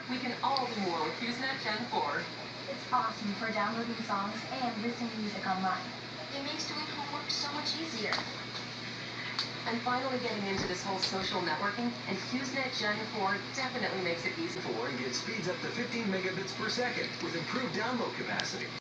We can all do more with HughesNet Gen 4. It's awesome for downloading songs and listening to music online. It makes doing homework so much easier. I'm finally getting into this whole social networking, and HughesNet Gen 4 definitely makes it easy. 4 gets speeds up to 15 megabits per second with improved download capacity.